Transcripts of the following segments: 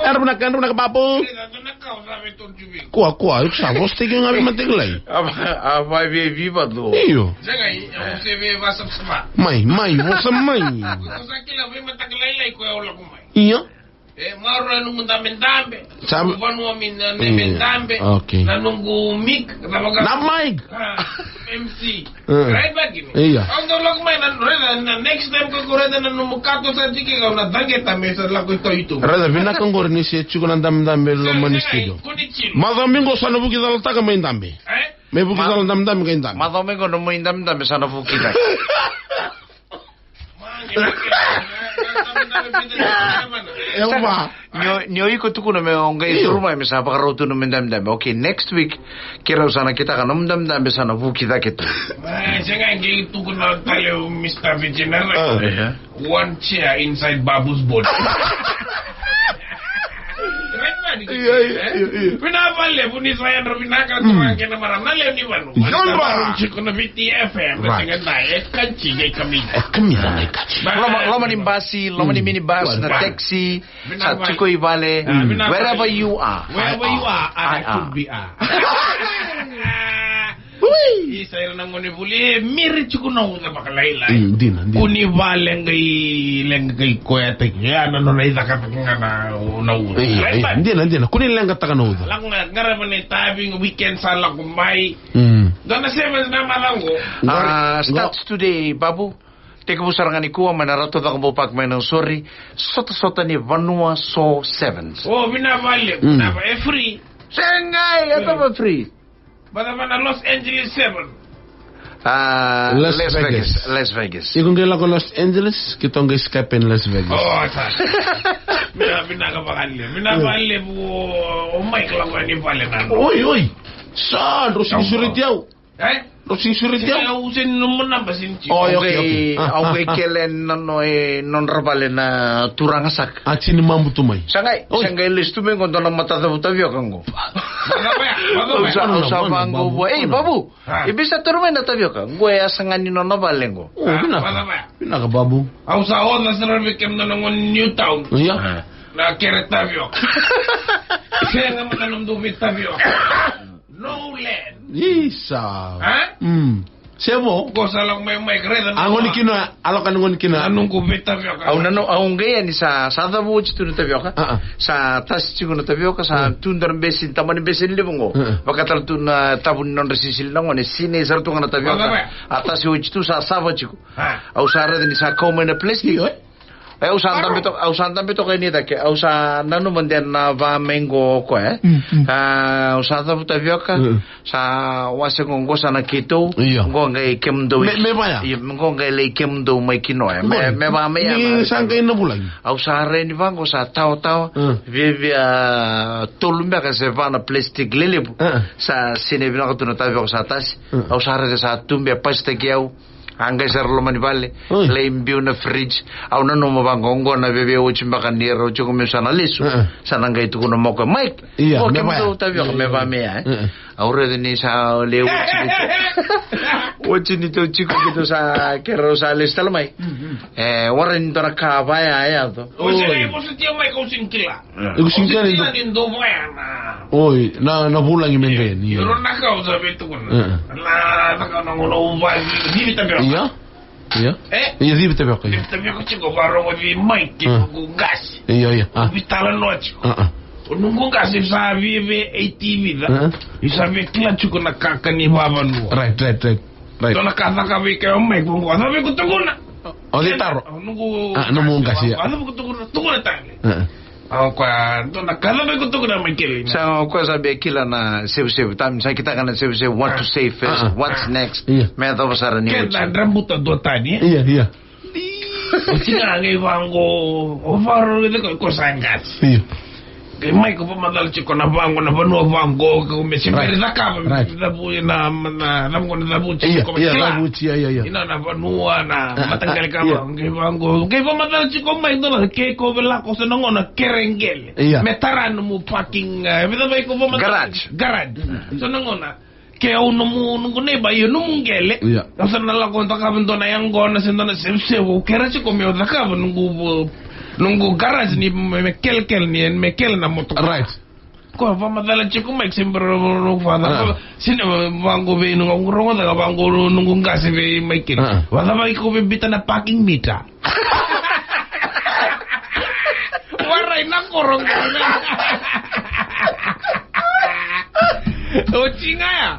Ano na papo? Qua, eu sa você que ngabi matiglay. Vai ver viva do. Iyo. Você vê você sama. Mai, você mai. Você aquilo vem mataglay ko eu logo mai. Iyo. Mauro nung mendambe. Sabe? Vanu mina mendambe. Okay. Na nungu mic, na mic. MC. Right back in. Iya. Ang logo mai na next time ko reda na numukato sa tiki ka na dangeta mesa lago ito itu. Reda vina kangor ni se chuko na dambe lo mani studio. Madomingo sana buki dal taka mai dambe. Me buki dal dambe kai dambe. Madomingo no mai dambe sana buki dal. Nyo iko tuku na me ongai turma me sa pakarotu no mendam dam. Okay, next week kira usana kita kan mendam dam sana vuki da kita. Senga ngi tuku na tayo Mr. Viginal. One chair inside Babu's body. Pinapale puni saya robinaka tuwake na maranale ni wanu. Yolba chiko na VTFM senga dai kanchi kay kami. Kami na kanchi. Loma ni basi, loma ni minibus na taxi sa Chico Valley. Wherever you are. Wherever you are, I could be are. Isa na ngoni buli miri chuko na uza bakalaila. Dina. Kuni vale ngai koya te ya na no ida ka na uza. Dina. Kuni lenga taka na uza. Lang ngara mane tabing weekend sala kumai. Dona sevens na malango. Starts today, Babu. Teka mo sarangan ni kuwa manarato da kumbo pak may ng sorry. Sota ni Vanua So Sevens. Oh, binavale. Binava free. Sengay, ito ba free? Bada mana Los Angeles 7. Las Vegas. Ikung kailan ko Los Angeles, kitong escape in Las Vegas. Oh, sa. Binavale po. Oh my lang ni vale na. Oy. Saan? Rosing suritiaw. Rosing suritiaw. Kaya usin naman na basin chico. Okay. Okay, kailan non rabale na turangasak. At sinimambo tumay. Sangay listo mo yung kondo ng matatabu-tabi ako ngo. Usa bango bo. Babu. Ibisa turumay na tabi ako. Ngwe asangan ni non nabale ngo. Pinaka babu. Usa on na sa Rabikem na ng Newtown. Iya. Na kere tabi ako. Kaya nga matanong dumit tabi ako. No land. Isa. Sebo. Cosa lang may greda. Angon kina, alokan ngon kina. Anong kubita biyo ka? Aung gaya ni sa dabu tu na tabi ka. Sa tas chigo na tabi ka sa tundar besin taman besin libongo. Bakatal tu na tabun non resisil na ngone sine sartu na tabi ka. Atas yo tu sa sava chigo. Au sa ni sa common plastic. Usan tambe to kay nita ke usa nanu manden na va mengo ko usa ta buta vioka sa wase ngo sana kito ngo ngai kemdo me vaya ngo ngai le kemdo mai kino me va me ya ni sangkai na bulang usa re ni vango sa tao vivia tolumba ka se va na plastic lele sa sine vina ko tuna ta vioka sa tas usa re sa tumbe paste kiau angay sir lo manibale lame view na fridge au na no mabangongo na bebe o chimbakan nero chuko me sana lisu sana ngay tu kuno mo ko Mike o ke mo tabi ko me ba me au re ni sa le o chini to chiko kito sa kero sa listal mai waran to na ka ba ya to o se mo se tio mai ko sinkila ndo voya na oi na bulang imenge ni ro na ka o sabe tu kuno na ka no no va di tabi Iya? Iya di bete bako. Bete bako chico baro mo di Mike ko gas. Iya. Vitala noche. Nungu gas sa vive ATV da. Isabe kila chuko na kaka ni baba nu. Right. To na kaka ka vi ka Mike ko sabe ko tuguna. O di taro. Nungu. Nungu gas ya. Sabe ko tuguna tani. Kwa to na kala ko tuguna Mike. Sa ko sabe kila na save tam sa kita kana save what to say first what's next me to pasara ni Kaya rambuta do tani. Iya. Tinga ngai vango o faro de ko sangat. Iya. Kay Mike ko pamadal chiko na banu vango ko me siberi na kama na bu na mo na bu chiko ko iya. Ina na banua na matanggal kama ngai vango kay pamadal chiko Mike do ke ko vela ko sa ngona kerengel metaran mo parking vida bay ko pamadal garage so ngona ke uno mo ngone ba yun mo ngele kasi na la konta ka bendo na yang gona sendo na sebse ko kera chiko me oda ka nungu nunggu garage ni mekel na motor. Right. Ko fa madala chiku Mike sembro fa sine bango be nungu rongo daga bango nungu ngase be Mike. Wala ba ko be bitana parking meter. Warai na korong. O chinga ya.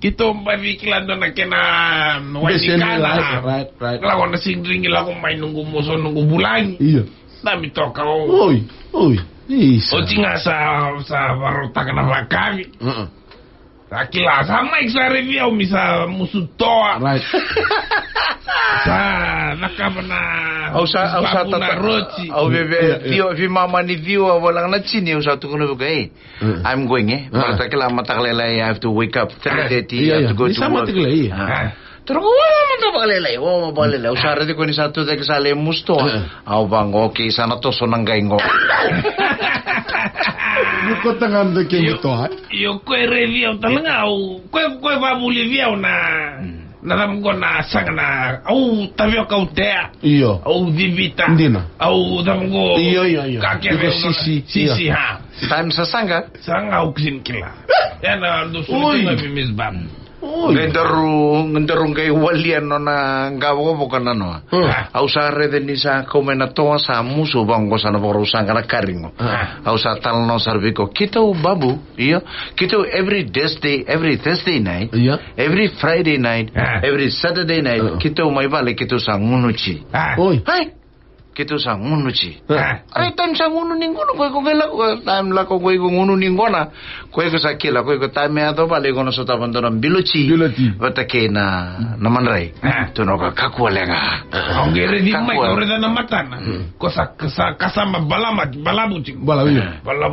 Kita mbabiklan do na kena wanikana. Right. Lago na singring lago may nunggu muso nunggu bulan. Iya. Dami toka o. Oi. Isa. O chinga sa barota kana vakami. Aquila sa Mike sa review misa musutoa. Right. Sa nakabana. Au sa roti. Au vi mama ni view walang na chini au sa tukuno bukai. I'm going Mata kila matakalelay I have to wake up 3:30 I have to go to work. Terus matakalelay mabalelay. Au sa redi ko ni sa tu dek sale musto. Au bango ki sana to sonang gaingo. Ko tangan de que to ha. Yo ko review talanga au ko va Bolivia na damgo na sangana au tavio kautea. Iyo. Au divita. Ndina. Au damgo. Iyo. Kakeve sisi ha. Time sa sanga au kisin kila. Yana ndo sulutina bimisbam. Ngenderung kay walian no na gawo ko kanano. Au sa rede ni sa komena to sa muso bango sa na borusang kana karingo. Au sa talno serviko kita babu iyo kita every Thursday night, every Friday night, every Saturday night kita may balik kita sa ngunuchi. Oi. Hai kita sa ngunuchi. Ay time sa ngunu ningono ko kela time la ko ngunu ningona ko sa kila ko time ato balik ko sa tabandon biluchi batake na manray to no ka kakualenga ang gere di mai ko reda na matana ko sa kasama balabu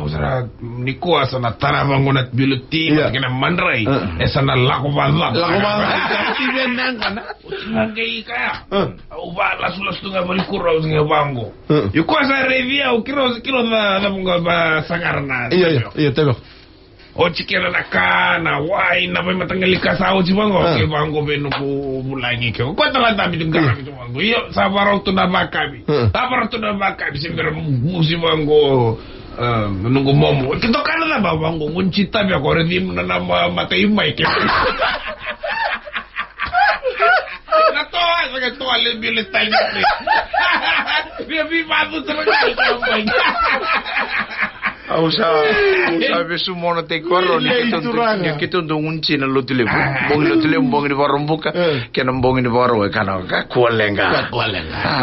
sa niko sa na tarabango na biluti kina manray esa na lako bala ti benang kana ngai kaya uba lasulas tunga bali kurau singa bango yuko sa revia o kilo na bunga ba sangarna iya tebe o chikera na kana wai na ba matangali ka sa o chibango ke bango beno ko bulangi ke ko tala tabi dunga mi bango iyo sa baro to na bakabi sembera musi bango nunggu momo kito kana na ba bango nguncita bi ko redim na matay mai ke Natoa sa toa le biletay ni. Vi babu talaga ko boy. Au sa sumono te korro ni kita dungunci na lotile bongi barumbuka kena bongi ni baro kana ka kualenga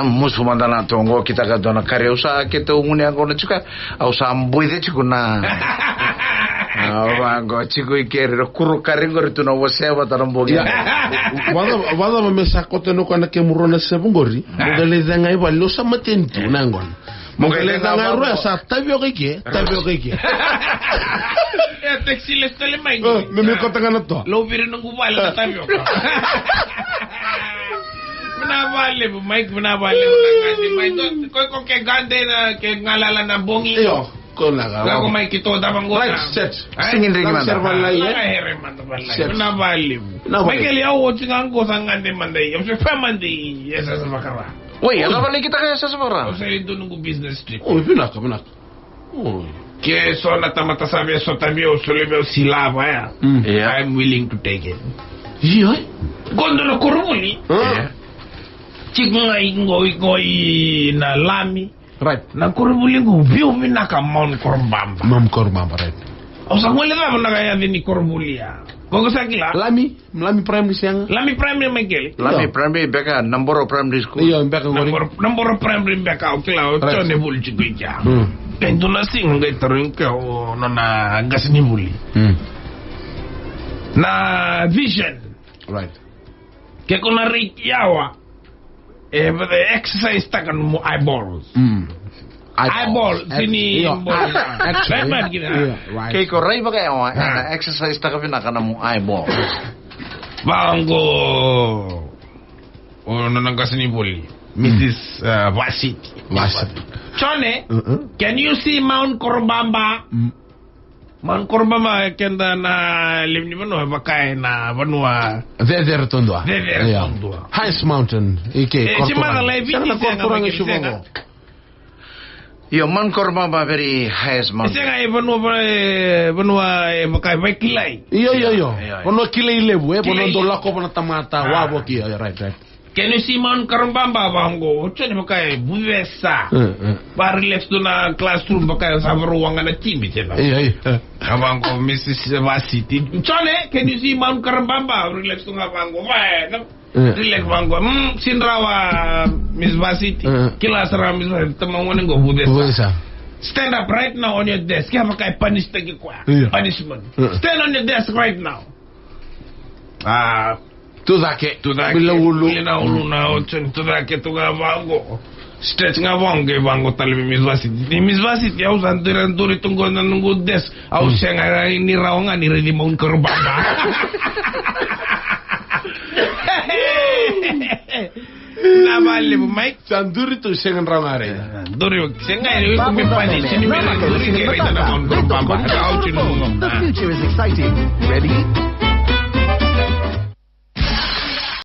musumandana tongo kita ka dona kare usa kita unguni angona chuka au sa mbuide chukuna Bango chico ikere kuru karingo rituna waseba tarambogi. Wada mamesakote no kana ke murona sebungori. Mogale zanga iba lo samatentu nangon. Mogale zanga ro sa tabio keke. Textiles tele maingo. Me kota kana to. Lo vire no gubal na tabio. Menavale bu Mike menavale ngandi mai ko ke gande na ke ngalala na bongi. Con la gaba. Lago mai kito dabang go. Right set. Singin ring man. Servan la ye. Na vale. Mai ke liao o tingang go sangande mandai. Yo se fa mandi esa sa makara. Woi, ano balik kita kaya sa sabara? O sa ito nung business trip. Oh, pinaka. Oh. Que so na tamata sabe so tabio so lebe silava ya. I'm willing to take it. Yeah. Gondo no korumuli. Chignga ingoi na lami. Right. Na korumuli go view minaka Mount Korbamba. Mount Korbamba, right. O sa mwele na na kaya ni korumulia. Gogo sa kila. Lami primary siang. Lami primary Miguel. Lami primary beka number of primary school. Iyo beka ngori. Number of primary beka o kila o chone bul chikuja. Kento na sing ngai tarin ka o na ngasini buli. Na vision. Right. Ke kuna rikiawa. But the exercise takan mo eyeballs. Eyeball sini ball. Right. Kay ko ray bagay o exercise ta ka na mo eyeball. Bango. O nanangkasini buli. Mrs. Vasiti. Chone, can you see Mount Korbamba? Mount Korbamba kenda na limni bano bakay na banua. There tondwa. Tondwa. Highest mountain. Ike. Chimada live ni shubongo. Yo man Korbamba very highest man. Senga e banua e makai vai kilai. Yo. Banua kilai lebu banua dolako banua tamata wabo ki right. Can you see man Korbamba bango? Chani makai buwesa. Ba relax do na classroom makai sa ruangan na timbi teba. Abango Mrs. Vasiti. Chane, can you see man Korbamba relax do na bango? Relax bango. Sinrawa Miss Vasiti. Kila sara Miss Tamangwane go buwesa. Stand up right now on your desk. Kaya makai punish tagi kwa. Punishment. Stand on your desk right now. Tudake bila ulu na ochon tudake tuga bango stretch nga bango tali Miss Vasiti au sandiranturi tunggu na nunggu des au senga ni raonga ni ready maun Korbamba na vale Mike sanduri tu senga raonga re duri senga ni ko mi pani sini mi duri ke re na maun Korbamba au chino. The future is exciting. Ready?